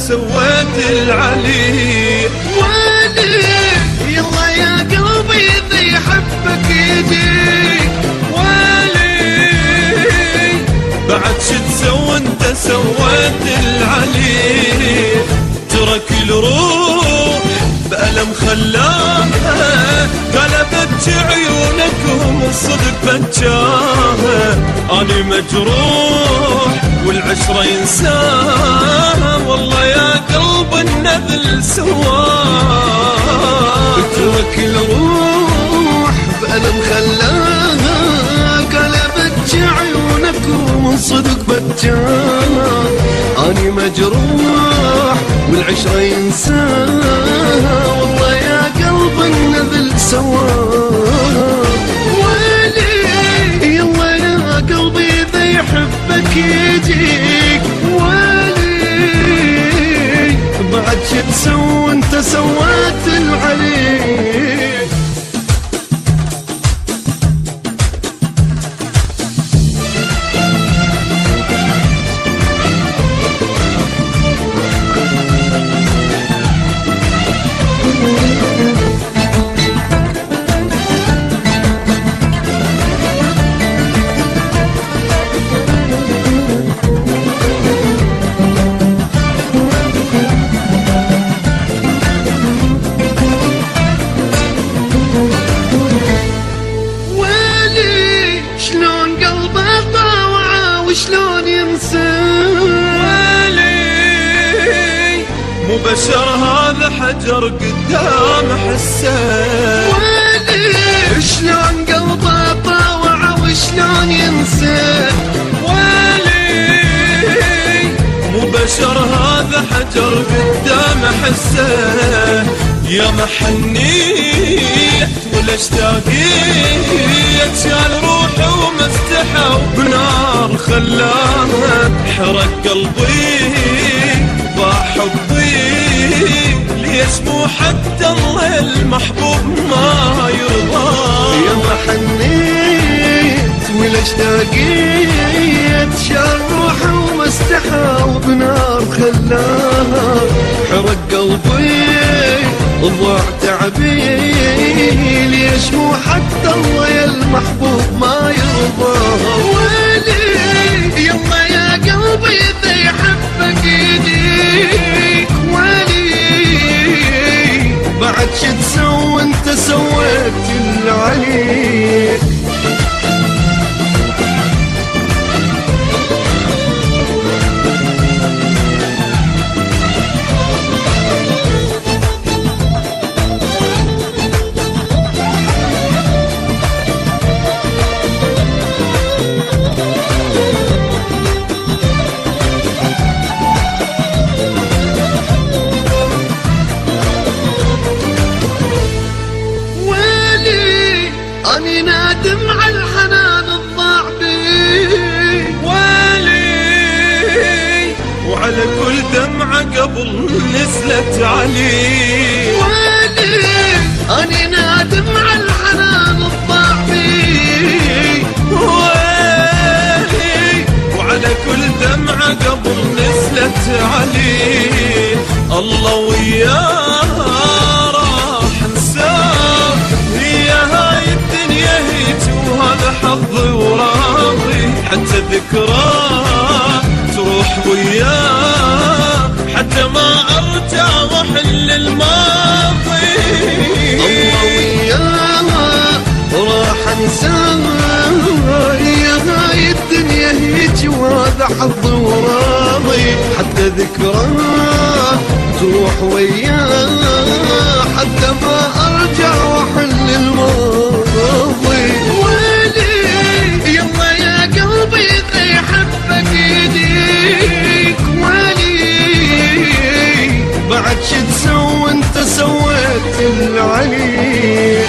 سويت العلي. ويلي يلا يا قلبي إذا يحبك يجيك. ويلي بعد شو تسوي انت سويت العلي. ترك الروح بألم خلاها، قلبت عيونك ومن صدق بجاها. أنا مجروح والعشرة ينساها، والله يا قلب النذل سواها. ترك الروح بألم خلاها، قلبت عيونك ومن صدق بجاها. أنا مجروح والعشرة ينساها، والله يا قلب النذل سواها. ويلي يلا يا قلبي إذا يحبك يجيك. ويلي بعد شو تسوي انت سويت العلي. شلون قلبه طاوعه وشلون ينسى. ويلي مو بشر هذا حجر قدام حسه. ويلي شلون قلبه طاوعه وشلون ينسى. ويلي مو بشر هذا حجر قدام حسه. يا محنيت ولا اشتاقيت، شال روحي ومستحى وبنار خلاها. حرق قلبي ضاع حبي، ليش مو حتى الله المحبوب ما يرضى. يا محنيت ولا اشتاقيت، شال روحي ومستحى وبنار خلاها. حرق قلبي ضاع تعبي، ليش مو حتى الله يا المحبوب ما يرضاها. ويلي يلا يا قلبي إذا يحبك يجيك. ويلي بعد شو تسوي انت سويت العلي. أني نادم على الحنان الضاع بي. ويلي وعلى كل دمعة قبل نزلت علي. ويلي أني نادم على الحنان الضاع بي. ويلي وعلى كل دمعة قبل نزلت علي. الله وياه راح انساه، هي هاي الدنيا هيج وهذا حظي وراضي. حتى ذكراه تروح وياه، حتى ما ارجع واحل الماضي. الله وياه راح انساه، هي هاي الدنيا هيج وهذا حظي وراضي. حتى ذكراه تروح وياه، حتى ما ارجع واحل الماضي. ويلي يلا يا قلبي اذا يحبك يجيك. ويلي بعد شو تسوي انت سويت العلي.